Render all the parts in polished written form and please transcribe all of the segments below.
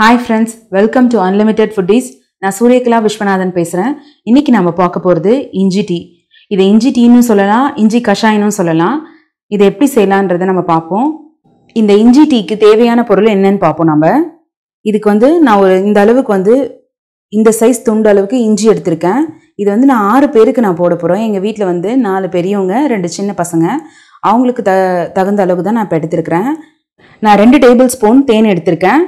Hi friends, welcome to Unlimited Foodies. நான் சூரியகலா விஸ்வநாதன் பேசுறேன். இன்னைக்கு நாம பார்க்க போறது இஞ்சி டீ. இது இஞ்சி டீன்னு சொல்லலாம், இஞ்சி கஷாயம்னு சொல்லலாம். இது எப்படி செய்யலாம்ன்றதை நம்ம பார்ப்போம். இந்த இஞ்சி டீக்கு தேவையான பொருள் என்னன்னு பார்ப்போம் நம்ம. இதுக்கு நான் இந்த அளவுக்கு இந்த சைஸ் துண்டு அளவுக்கு இஞ்சி எடுத்திருக்கேன். இது நான் 6 பேருக்கு நான் போட போறேன். எங்க வீட்ல 4 பெரியவங்க, 2 சின்ன பசங்க. அவங்களுக்கு தகுந்த அளவுக்கு தான் நான் இப்ப எடுத்திருக்கேன். நான் 2 டேபிள் ஸ்பூன் தேன் எடுத்திருக்கேன்.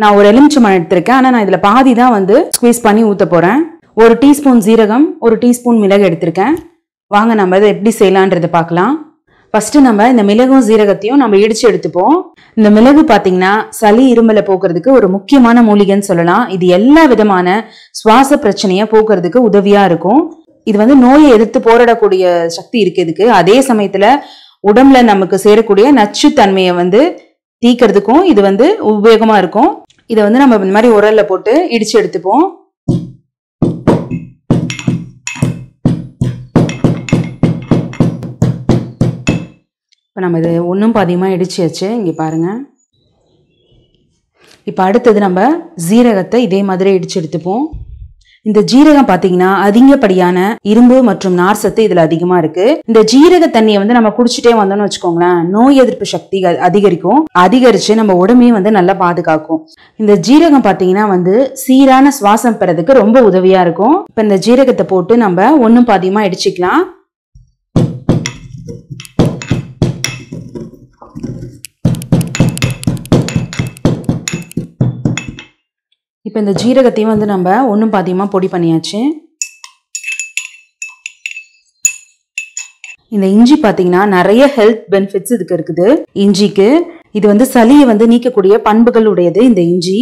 நான் ஒரு எலுமிச்சம்பழம் எடுத்திருக்கேன். ஆனா நான் இதுல பாதி தான் ஸ்குவீஸ் பண்ணி ஊத்த போறேன். 1 டீஸ்பூன் ஜீரகம், 1 டீஸ்பூன் மிளகு எடுத்திருக்கேன். வாங்க நம்ம இதை எப்படி செய்யலான்றதை பார்க்கலாம். ஃபர்ஸ்ட் நம்ம இந்த மிளகும் ஜீரகத்தையும் நம்ம இடிச்சு எடுத்துப்போம். இந்த மிளகு பாத்தீங்கன்னா சளி இருமலை போக்குறதுக்கு ஒரு முக்கியமான மூலிகைன்னு சொல்லலாம். இது எல்லா விதமான சுவாச பிரச்சனையை போக்குறதுக்கு உதவியா இருக்கும். இது நோயை எதிர்த்து போராடக்கூடிய சக்தி இருக்கு இதுக்கு. அதே சமயத்துல உடம்புல நமக்கு சேரக்கூடிய நச்சு தன்மையை தீக்கிறதுக்கும் இது உபயோகமா இருக்கும். இதை நம்ம இந்த மாதிரி உரல்ல போட்டு இடிச்சு எடுத்துப்போம். இப்ப நம்ம இது ஒன்றும் பாதியமா இடிச்சாச்சு. இங்க பாருங்க. இப்ப அடுத்தது நம்ம ஜீரகத்தை இதே மாதிரி இடிச்சு எடுத்துப்போம். இந்த ஜீரகம் பாத்தீங்கன்னா அதிகப்படியான இரும்பு மற்றும் நார் சத்து இதுல அதிகமா இருக்கு. இந்த ஜீரக தண்ணியை நம்ம குடிச்சிட்டே வந்தோம்னு வச்சுக்கோங்களேன், நோய் எதிர்ப்பு சக்தி அதிகரிச்சு நம்ம உடம்பையும் நல்லா பாதுகாக்கும். இந்த ஜீரகம் பாத்தீங்கன்னா சீரான சுவாசம் பெறதுக்கு ரொம்ப உதவியா இருக்கும். இப்ப இந்த ஜீரகத்தை போட்டு நம்ம ஒன்னும் பாதியமா இடிச்சுக்கலாம். இப்போ இந்த ஜீரகத்தையும் நம்ம ஒன்றும் பாதியமா பொடி பண்ணியாச்சு. இந்த இஞ்சி பார்த்தீங்கன்னா நிறைய ஹெல்த் பெனிஃபிட்ஸ் இதுக்கு இருக்குது. இஞ்சிக்கு இது சளியை நீக்கக்கூடிய பண்புகள் உடையது. இந்த இஞ்சி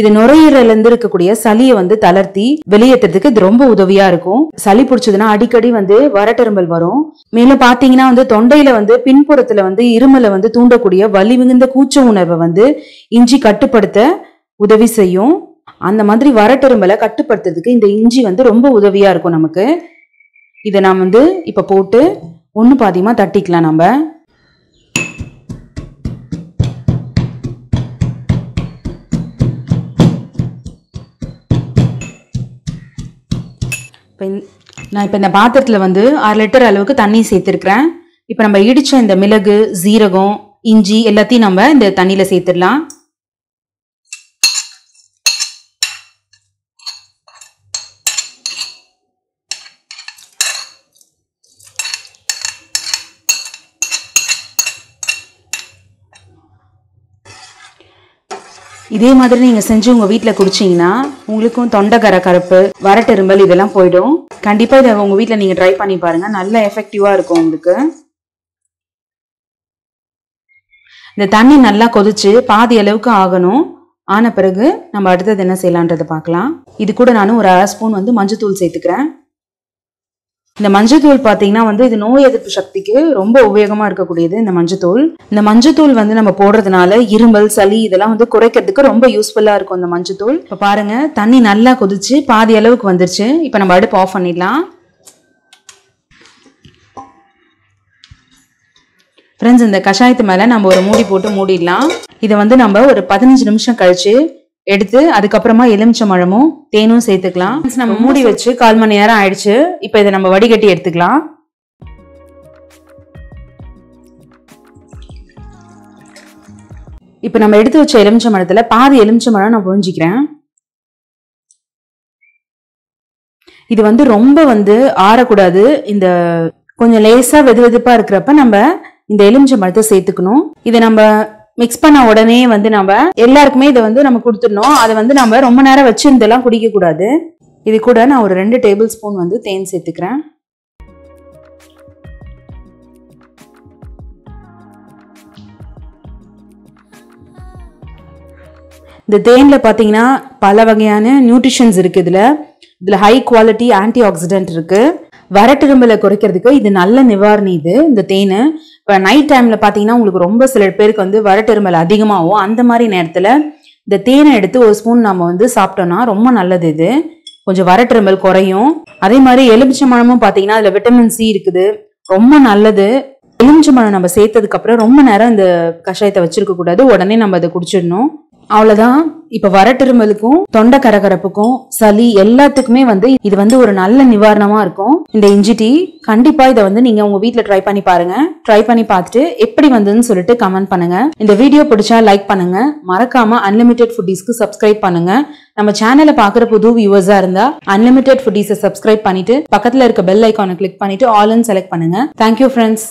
இது நுரையீரல்ல இருந்து இருக்கக்கூடிய சளியை தளர்த்தி வெளியேற்றதுக்கு இது ரொம்ப உதவியா இருக்கும். சளி பிடிச்சதுன்னா அடிக்கடி வறட்டெரும்பல் வரும். மேலும் பாத்தீங்கன்னா தொண்டையில பின்புறத்துல இருமலை தூண்டக்கூடிய வலி மிகுந்த கூச்ச உணர்வை இஞ்சி கட்டுப்படுத்த உதவி செய்யும். அந்த மாதிரி வறட்டெரும்பலை கட்டுப்படுத்துறதுக்கு இந்த இஞ்சி ரொம்ப உதவியா இருக்கும் நமக்கு. இதை நாம் இப்ப போட்டு ஒண்ணு பாதியமா தட்டிக்கலாம். நம்ம நான் இப்ப இந்த பாத்திரத்துல 6 லிட்டர் அளவுக்கு தண்ணி சேர்த்திருக்கிறேன். இப்ப நம்ம இடிச்ச இந்த மிளகு, ஜீரகம், இஞ்சி எல்லாத்தையும் நம்ம இந்த தண்ணியில சேர்த்துடலாம். இதே மாதிரி நீங்க செஞ்சு உங்க வீட்டுல குடிச்சீங்கன்னா உங்களுக்கும் தொண்டை கரகரப்பு, வறட்டெரும்பல் இதெல்லாம் போயிடும். கண்டிப்பா இதை உங்க வீட்டுல நீங்க ட்ரை பண்ணி பாருங்க. நல்ல எஃபெக்டிவா இருக்கும் உங்களுக்கு. இந்த தண்ணி நல்லா கொதிச்சு பாதி அளவுக்கு ஆகணும். ஆன பிறகு நம்ம அடுத்தது என்ன செய்யலான்றதை பார்க்கலாம். இது கூட நானும் ஒரு 1/2 ஸ்பூன் மஞ்சத்தூள் சேர்த்துக்கிறேன். இந்த மஞ்சத்தூள் பாத்தீங்கன்னா இது நோய் எதிர்ப்பு சக்திக்கு ரொம்ப உபயோகமா இருக்கக்கூடியது. இந்த மஞ்சத்தூள் நம்ம போடுறதுனால இருமல், சளி இதெல்லாம் குறைக்கிறதுக்கு ரொம்ப யூஸ்ஃபுல்லா இருக்கும் இந்த மஞ்சத்தூள். இப்ப பாருங்க, தண்ணி நல்லா கொதிச்சு பாதி அளவுக்கு வந்துருச்சு. இப்ப நம்ம அடுப்பு ஆஃப் பண்ணிடலாம். ஃப்ரெண்ட்ஸ், இந்த கஷாயத்து மேல நம்ம ஒரு மூடி போட்டு மூடிடலாம். இதை நம்ம ஒரு 15 நிமிஷம் கழிச்சு எடுத்து அதுக்கப்புறமா எலுமிச்சம்பழமும் தேனும் சேர்த்துக்கலாம். நம்ம மூடி வச்சு 1/4 மணி நேரம் ஆயிடுச்சு. இப்ப இதை நம்ம வடிகட்டி எடுத்துக்கலாம். இப்ப நம்ம எடுத்து வச்ச எலுமிச்சம்பழத்துல பாதி எலுமிச்சம்பழம் நான் புழிஞ்சிக்கிறேன். இது ரொம்ப ஆறக்கூடாது. இந்த கொஞ்சம் லேசா வெதுவெதுப்பா இருக்கிறப்ப நம்ம இந்த எலுமிச்சம்பழத்தை சேர்த்துக்கணும். இதை நம்ம மிக்ஸ் பண்ண உடனே நம்ம எல்லாருக்குமே இதை நம்ம கொடுத்துடணும். அதை நம்ம ரொம்ப நேரம் வச்சிருந்தெல்லாம் குடிக்க கூடாது. இது கூட நான் ஒரு 2 டேபிள் ஸ்பூன் தேன் சேர்த்துக்கிறேன். இந்த தேன்ல பாத்தீங்கன்னா பல வகையான நியூட்ரிஷன்ஸ் இருக்கு. இதுல ஹை குவாலிட்டி ஆன்டி ஆக்சிடென்ட் இருக்கு. வறட்டெரும்பலை குறைக்கிறதுக்கு இது நல்ல நிவாரணி. இந்த தேனு இப்போ நைட் டைம்ல பாத்தீங்கன்னா உங்களுக்கு ரொம்ப சில பேருக்கு வறட்டெரும்பல் அதிகமாகும். அந்த மாதிரி நேரத்துல இந்த தேனை எடுத்து 1 ஸ்பூன் நம்ம சாப்பிட்டோம்னா ரொம்ப நல்லது. இது கொஞ்சம் வறட்டெரும்பல் குறையும். அதே மாதிரி எலுமிச்சம்பழமும் பாத்தீங்கன்னா அதுல விட்டமின் சி இருக்குது, ரொம்ப நல்லது. எலுமிச்சம்பழம் நம்ம சேர்த்ததுக்கு அப்புறம் ரொம்ப நேரம் இந்த கஷாயத்தை வச்சிருக்க கூடாது. உடனே நம்ம அதை குடிச்சிடணும். அவ்வளவுதான். இப்ப வரட்டிருமலுக்கும் தொண்டை கரகரப்புக்கும் சளி எல்லாத்துக்குமே இது ஒரு நல்ல நிவாரணமா இருக்கும் இந்த இஞ்சி டீ. கண்டிப்பா இதை நீங்க உங்க வீட்ல ட்ரை பண்ணி பாருங்க. ட்ரை பண்ணி பார்த்துட்டு எப்படி வந்ததுன்னு சொல்லிட்டு கமெண்ட் பண்ணுங்க. இந்த வீடியோ பிடிச்சா லைக் பண்ணுங்க. மறக்காம அன்லிமிட்டெட் ஃபுட்டீஸ்க்கு சப்ஸ்கிரைப் பண்ணுங்க. நம்ம சேனலை பாக்குற புது வியூவர்ஸா இருந்தா அன்லிமிட்டெட் ஃபுட்டீஸை சப்ஸ்கிரைப் பண்ணிட்டு பக்கத்துல இருக்க பெல் ஐகானை கிளிக் பண்ணிட்டு ஆல் செலக்ட் பண்ணுங்க. Thank you friends.